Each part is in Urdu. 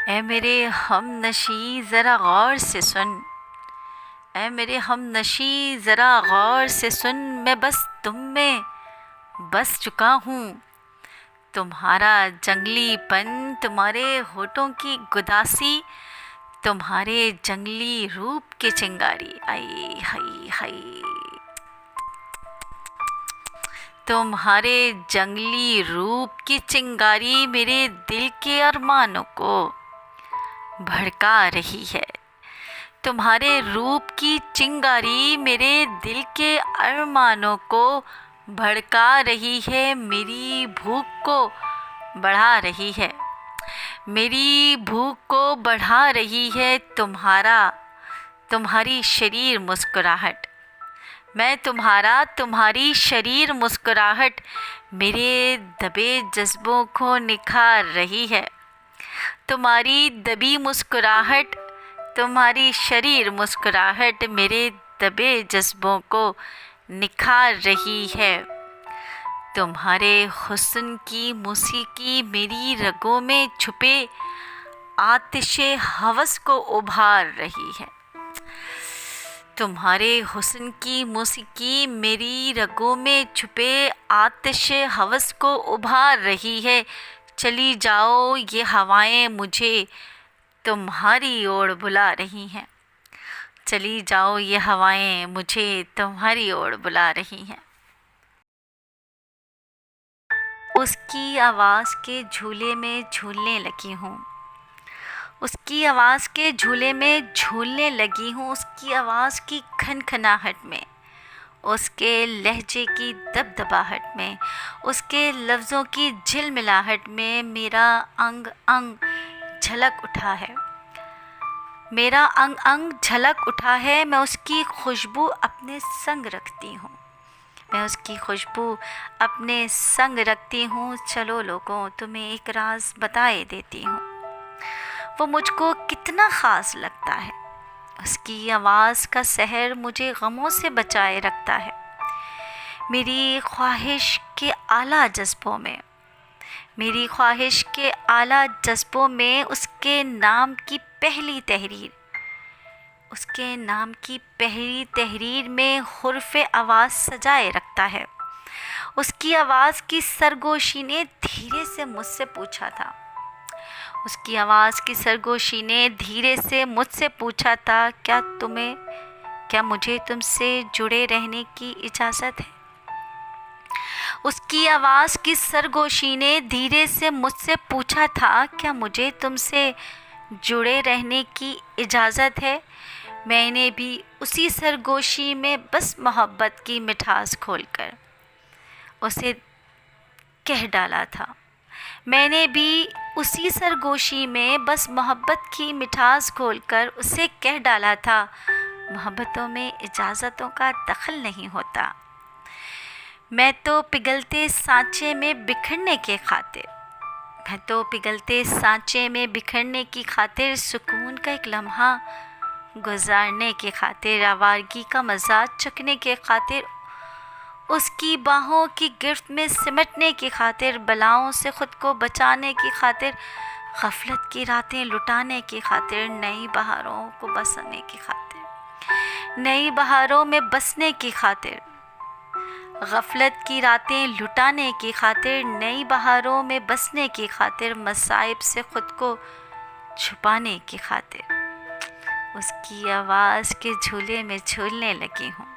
اے میرے ہم نشیں ذرا غور سے سن، اے میرے ہم نشیں ذرا غور سے سن، میں بس تم میں بس چکا ہوں۔ تمہارا جنگلی پن، تمہارے ہونٹوں کی گداسی، تمہارے جنگلی روپ کی چنگاری، آئی ہائی ہائی، تمہارے جنگلی روپ کی چنگاری میرے دل کے ارمانوں کو بھڑکا رہی ہے۔ تمہارے روپ کی چنگاری میرے دل کے ارمانوں کو بھڑکا رہی ہے، میری بھوک کو بڑھا رہی ہے، میری بھوک کو بڑھا رہی ہے تمہاری شریر مسکراہٹ۔ میں تمہاری شریر مسکراہٹ میرے دبے جذبوں کو نکھار رہی ہے۔ تمہاری دبی مسکراہٹ، تمہاری شریر مسکراہٹ میرے دبے جذبوں کو نکھار رہی ہے۔ تمہارے حسن کی موسیقی میری رگوں میں چھپے آتش ہوس کو ابھار رہی ہے۔ تمہارے حسن کی موسیقی میری رگوں میں چھپے آتش ہوس کو ابھار رہی ہے۔ چلی جاؤ یہ ہوائیں مجھے تمہاری اور بلا رہی ہیں، چلی جاؤ یہ ہوائیں مجھے تمہاری اور بلا رہی ہیں۔ اس کی آواز کے جھولے میں جھولنے لگی ہوں، اس کی آواز کے جھولے میں جھولنے لگی ہوں، اس کی آواز کی کھنکھناہٹ میں، اس کے لہجے کی دبدباہٹ میں، اس کے لفظوں کی جھلملاہٹ میں میرا انگ انگ جھلک اٹھا ہے، میرا انگ انگ جھلک اٹھا ہے۔ میں اس کی خوشبو اپنے سنگ رکھتی ہوں، میں اس کی خوشبو اپنے سنگ رکھتی ہوں۔ چلو لوگوں، تمہیں ایک راز بتائے دیتی ہوں، وہ مجھ کو کتنا خاص لگتا ہے۔ اس کی آواز کا سحر مجھے غموں سے بچائے رکھتا ہے۔ میری خواہش کے اعلیٰ جذبوں میں، میری خواہش کے اعلیٰ جذبوں میں اس کے نام کی پہلی تحریر، اس کے نام کی پہلی تحریر میں حرف آواز سجائے رکھتا ہے۔ اس کی آواز کی سرگوشی نے دھیرے سے مجھ سے پوچھا تھا، اس کی آواز کی سرگوشی نے دھیرے سے مجھ سے پوچھا تھا، کیا مجھے تم سے جڑے رہنے کی اجازت ہے؟ اس کی آواز کی سرگوشی نے دھیرے سے مجھ سے پوچھا تھا، کیا مجھے تم سے جڑے رہنے کی اجازت ہے؟ میں نے بھی اسی سرگوشی میں بس محبت کی مٹھاس کھول کر اسے کہہ ڈالا تھا، میں نے بھی اسی سرگوشی میں بس محبت کی مٹھاس کھول کر اسے کہہ ڈالا تھا، محبتوں میں اجازتوں کا دخل نہیں ہوتا۔ میں تو پگھلتے سانچے میں بکھرنے کے خاطر، میں تو پگھلتے سانچے میں بکھرنے کی خاطر، سکون کا ایک لمحہ گزارنے کی خاطر، آوارگی کا مزہ چکھنے کی خاطر، اس کی باہوں کی گرفت میں سمٹنے کی خاطر، بلاؤں سے خود کو بچانے کی خاطر، غفلت کی راتیں لٹانے کی خاطر، نئی بہاروں کو بسنے کی خاطر، نئی بہاروں میں بسنے کی خاطر، غفلت کی راتیں لٹانے کی خاطر، نئی بہاروں میں بسنے کی خاطر، مصائب سے خود کو چھپانے کی خاطر، اس کی آواز کے جھولے میں جھولنے لگی ہوں۔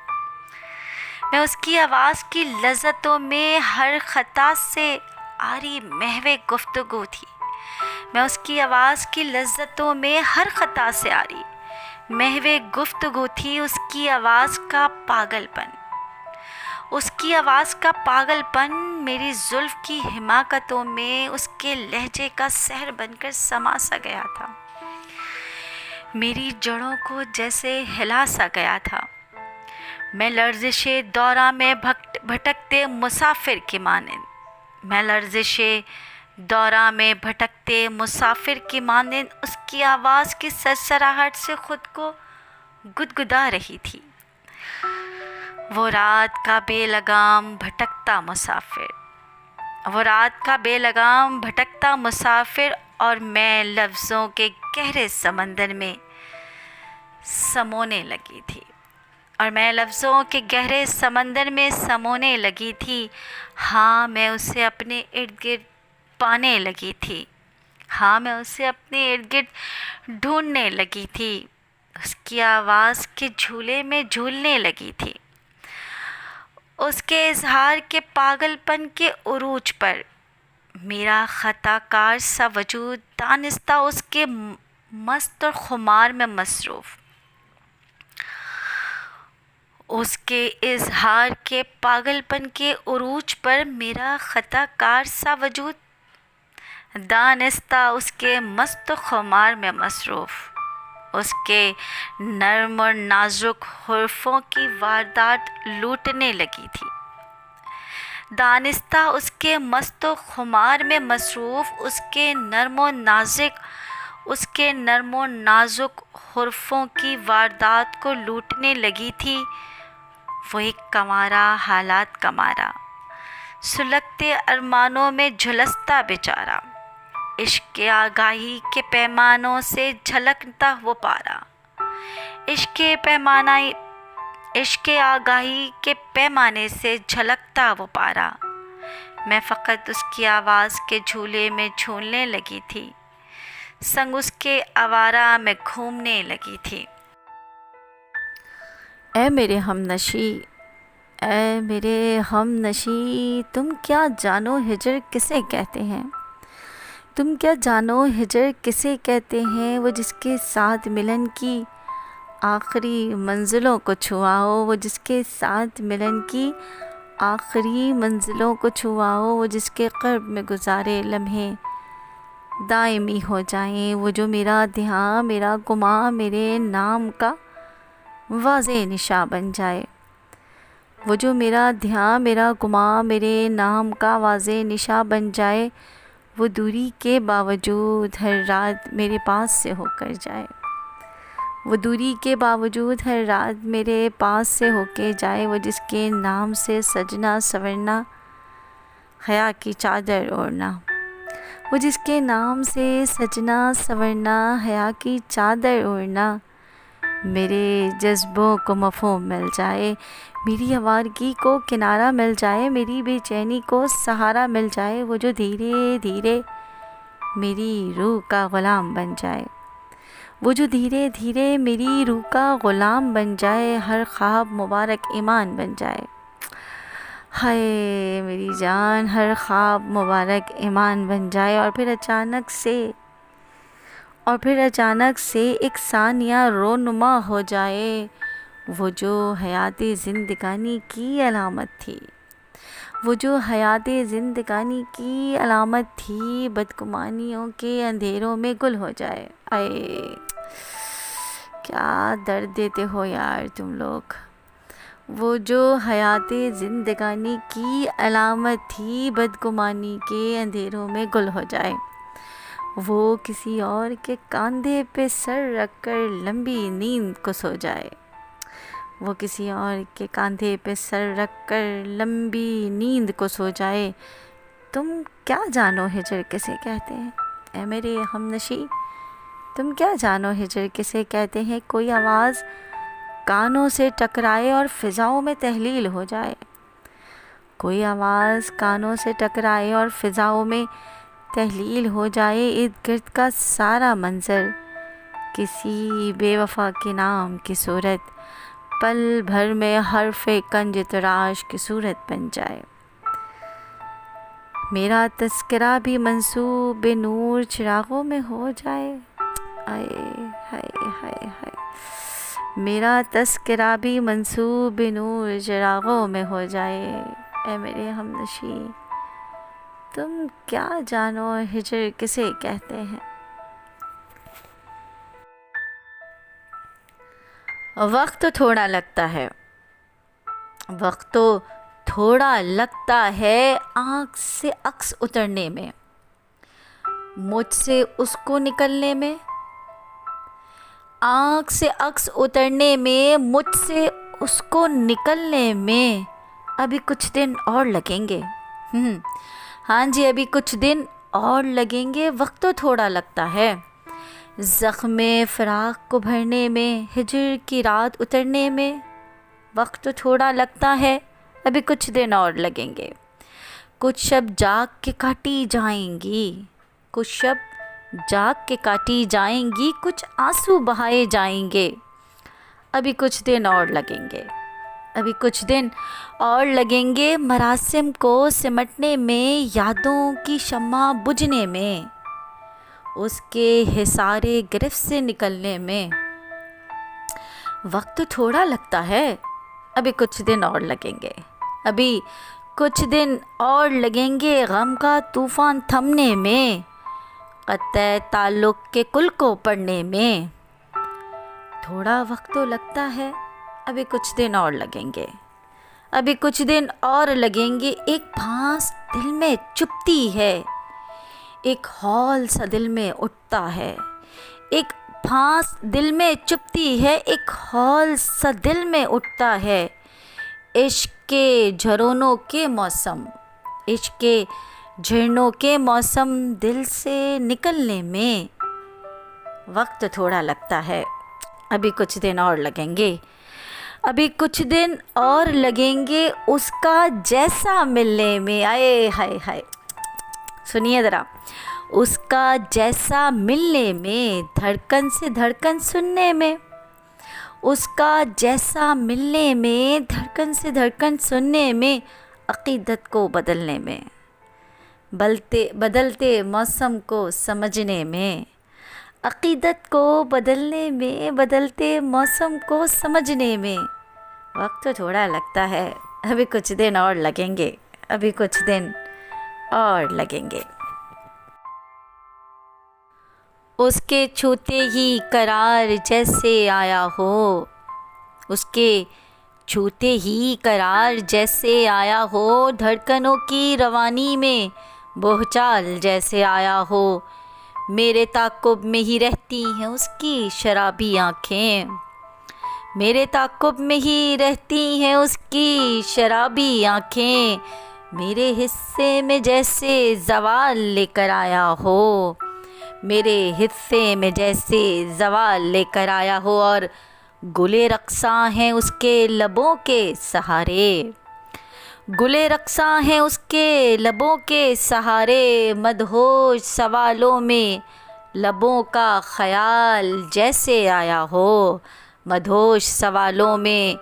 میں اس کی آواز کی لذتوں میں ہر خطا سے آری محو گفتگو تھی، میں اس کی آواز کی لذتوں میں ہر خطا سے آری محو گفتگو تھی۔ اس کی آواز کا پاگل پن، اس کی آواز کا پاگل پن میری زلف کی حماقتوں میں اس کے لہجے کا سحر بن کر سما سا گیا تھا، میری جڑوں کو جیسے ہلا سا گیا تھا۔ میں لرزش دورہ میں بھٹکتے مسافر کی مانند، میں لرزش دورہ میں بھٹکتے مسافر کی مانند اس کی آواز کی سرسراہٹ سے خود کو گدگدا رہی تھی۔ وہ رات کا بے لگام بھٹکتا مسافر، وہ رات کا بے لگام بھٹکتا مسافر، اور میں لفظوں کے گہرے سمندر میں سمونے لگی تھی ہاں میں اسے اپنے ارد گرد پانے لگی تھی، میں اسے اپنے ارد گرد ڈھونڈنے لگی تھی، اس کی آواز کے جھولے میں جھولنے لگی تھی، اس کے اظہار کے پاگل پن کے عروج پر میرا خطا کار سا وجود دانستہ اس کے مست اور خمار میں مصروف، اس کے اظہار کے پاگل پن کے عروج پر میرا خطا کار سا وجود دانستہ اس کے مست و خمار میں مصروف، اس کے نرم اور نازک حرفوں کی واردات لوٹنے لگی تھی، دانستہ اس کے مست و خمار میں مصروف، اس کے نرم و نازک حرفوں کی واردات کو لوٹنے لگی تھی، وہ ایک کمارا حالات کمارا، سلگتے ارمانوں میں جھلستا بیچارہ، عشق کے آگاہی کے پیمانوں سے جھلکتا وہ پارا، عشق کے آگاہی کے پیمانے سے جھلکتا وہ پارا، میں فقط اس کی آواز کے جھولے میں جھولنے لگی تھی، سنگ اس کے آوارہ میں گھومنے لگی تھی۔ اے میرے ہم نشی، تم کیا جانو ہجر کسے کہتے ہیں؟ تم کیا جانو ہجر کسے کہتے ہیں؟ وہ جس کے ساتھ ملن کی آخری منزلوں کو چھواؤ، وہ جس کے ساتھ ملن کی آخری منزلوں کو چھواؤ، وہ جس کے قرب میں گزارے لمحے دائمی ہو جائیں، وہ جو میرا دھیان میرا گمان میرے نام کا واضح نشاں بن جائے، وہ جو میرا دھیان میرا گمان میرے نام کا واضح نشاں بن جائے، وہ دوری کے باوجود ہر رات میرے پاس سے ہو کر جائے، وہ دوری کے باوجود ہر رات میرے پاس سے ہو کے جائے، وہ جس کے نام سے سجنا سورنا حیا کی چادر اوڑھنا، وہ جس کے نام سے سجنا سورنا حیا کی چادر اوڑھنا، میرے جذبوں کو مفہوم مل جائے، میری آوارگی کو کنارہ مل جائے، میری بے چینی کو سہارا مل جائے، وہ جو دھیرے دھیرے میری روح کا غلام بن جائے، وہ جو دھیرے دھیرے میری روح کا غلام بن جائے، ہر خواب مبارک ایمان بن جائے، ہائے میری جان ہر خواب مبارک ایمان بن جائے، اور پھر اچانک سے ایک ثانیہ رونما ہو جائے، وہ جو حیات زندگانی کی علامت تھی، وہ جو حیات زندگانی کی علامت تھی، بدگمانیوں کے اندھیروں میں گل ہو جائے۔ آئے کیا درد دیتے ہو یار تم لوگ۔ وہ جو حیات زندگانی کی علامت تھی، بدگمانی کے اندھیروں میں گل ہو جائے، وہ کسی اور کے کاندھے پہ سر رکھ کر لمبی نیند کو سو جائے، وہ کسی اور کے کاندھے پہ سر رکھ کر لمبی نیند کو سو جائے۔ تم کیا جانو ہجر کسے کہتے ہیں؟ اے میرے ہم نشی، تم کیا جانو ہجر کسے کہتے ہیں؟ کوئی آواز کانوں سے ٹکرائے اور فضاؤں میں تحلیل ہو جائے، کوئی آواز کانوں سے ٹکرائے اور فضاؤں میں تحلیل ہو جائے، ارد گرد کا سارا منظر کسی بے وفا کے نام کی صورت پل بھر میں حرف کنج تراش کی صورت بن جائے، میرا تذکرہ بھی منسوب بے نور چراغوں میں ہو جائے، آئے ہائے ہائے ہائے، میرا تذکرہ بھی منسوب بے نور چراغوں میں ہو جائے۔ اے میرے ہم نشی، تم کیا جانو ہجر کسے کہتے ہیں؟ وقت تو تھوڑا لگتا ہے، وقت تو تھوڑا لگتا ہے آنکھ سے عکس اترنے میں، مجھ سے اس کو نکلنے میں، آنکھ سے عکس اترنے میں، مجھ سے اس کو نکلنے میں ابھی کچھ دن اور لگیں گے، ہاں جی ابھی کچھ دن اور لگیں گے، وقت تو تھوڑا لگتا ہے، زخم فراق کو بھرنے میں، ہجر کی رات اترنے میں وقت تو تھوڑا لگتا ہے، ابھی کچھ دن اور لگیں گے، کچھ شب جاگ کے کاٹی جائیں گی، کچھ شب جاگ کے کاٹی جائیں گی، کچھ آنسو بہائے جائیں گے، ابھی کچھ دن اور لگیں گے، ابھی کچھ دن اور لگیں گے، مراسم کو سمٹنے میں، یادوں کی شمع بجھنے میں، اس کے حصار گرفت سے نکلنے میں وقت تو تھوڑا لگتا ہے، ابھی کچھ دن اور لگیں گے، ابھی کچھ دن اور لگیں گے، غم کا طوفان تھمنے میں، قطع تعلق کے کل کو پڑھنے میں تھوڑا وقت تو لگتا ہے، ابھی کچھ دن اور لگیں گے، ابھی کچھ دن اور لگیں گے، ایک بھانس دل میں چپتی ہے، ایک ہول سا دل میں اٹھتا ہے، ایک بھانس دل میں چپتی ہے، ایک ہول سا دل میں اٹھتا ہے، عشق کے جھرونوں کے موسم، عشق کے جھرنوں کے موسم دل سے نکلنے میں وقت تھوڑا لگتا ہے، ابھی کچھ دن اور لگیں گے، ابھی کچھ دن اور لگیں گے، اس کا جیسا ملنے میں، آئے ہائے ہائے، سنیے ذرا، اس کا جیسا ملنے میں، دھڑکن سے دھڑکن سننے میں، اس کا جیسا ملنے میں، دھڑکن سے دھڑکن سننے میں، عقیدت کو بدلنے میں، بدلتے موسم کو سمجھنے میں، عقیدت کو بدلنے میں، بدلتے موسم کو سمجھنے میں وقت تو تھوڑا لگتا ہے، ابھی کچھ دن اور لگیں گے، ابھی کچھ دن اور لگیں گے، اس کے چھوتے ہی قرار جیسے آیا ہو، اس کے چھوتے ہی قرار جیسے آیا ہو، دھڑکنوں کی روانی میں بہچال جیسے آیا ہو، میرے تعاقب میں ہی رہتی ہیں اس کی شرابی آنکھیں، میرے تعاقب میں ہی رہتی ہیں اس کی شرابی آنکھیں، میرے حصے میں جیسے زوال لے کر آیا ہو، میرے حصے میں جیسے زوال لے کر آیا ہو، اور گلے رقصاں ہیں اس کے لبوں کے سہارے، گلے رقصاں ہیں اس کے لبوں کے سہارے، مدہوش سوالوں میں لبوں کا خیال جیسے آیا ہو، مدہوش سوالوں میں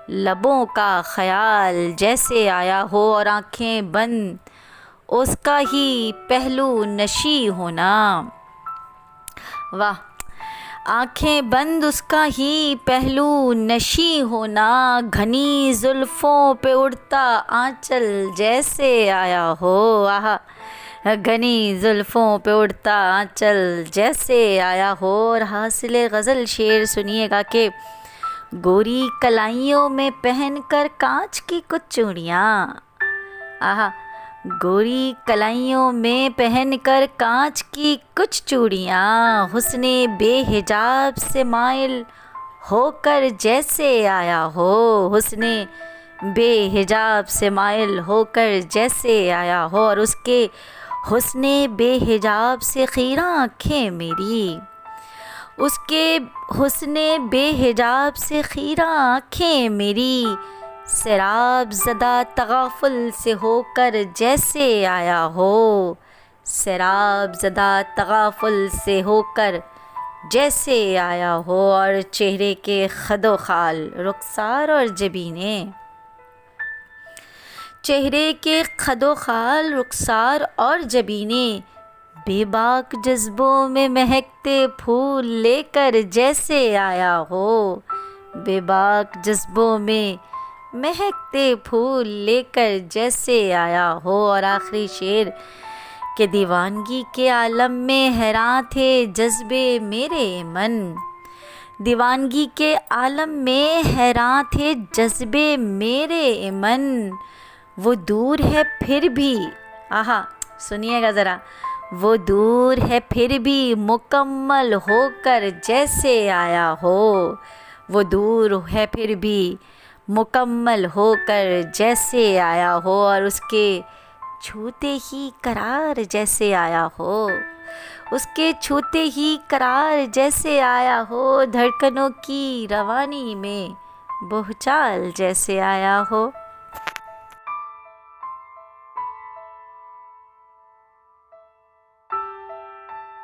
لبوں کا خیال جیسے آیا ہو، اور آنکھیں بند اس کا ہی پہلو نشیں ہونا، واہ، آنکھیں بند اس کا ہی پہلو نشیں ہونا، گھنی زلفوں پہ اڑتا آنچل جیسے آیا ہو، آہا، گھنی زلفوں پہ اڑتا آنچل جیسے آیا ہو، اور حاصل غزل شعر سنیے گا کہ گوری کلائیوں میں پہن کر کانچ کی کچھ چوڑیاں، آہا، گوری کلائیوں میں پہن کر کانچ کی کچھ چوڑیاں، حسن بے حجاب سے مائل ہو کر جیسے آیا ہو، حسن بے حجاب سے مائل ہو کر جیسے آیا ہو، اور اس کے حسن بے حجاب سے خیرہ آنکھیں میری، اس کے حسن بے حجاب سے خیرہ آنکھیں میری، سیراب زدہ تغافل سے ہو کر جیسے آیا ہو، سیراب زدہ تغافل سے ہو کر جیسے آیا ہو، اور چہرے کے خد و خال رخسار اور جبینے، چہرے کے خد و خال رخسار اور جبینے، بے باک جذبوں میں مہکتے پھول لے کر جیسے آیا ہو، بے باک جذبوں میں مہکتے پھول لے کر جیسے آیا ہو، اور آخری شعر کہ دیوانگی کے عالم میں حیران تھے جذبے میرے من، دیوانگی کے عالم میں حیران تھے جذبے میرے من، وہ دور ہے پھر بھی، آہا، سنیے گا ذرا، وہ دور ہے پھر بھی مکمل ہو کر جیسے آیا ہو، وہ دور ہے پھر بھی مکمل ہو کر جیسے آیا ہو، اور اس کے چھوتے ہی قرار جیسے آیا ہو، اس کے چھوتے ہی قرار جیسے آیا ہو، دھڑکنوں کی روانی میں بہچال جیسے آیا ہو۔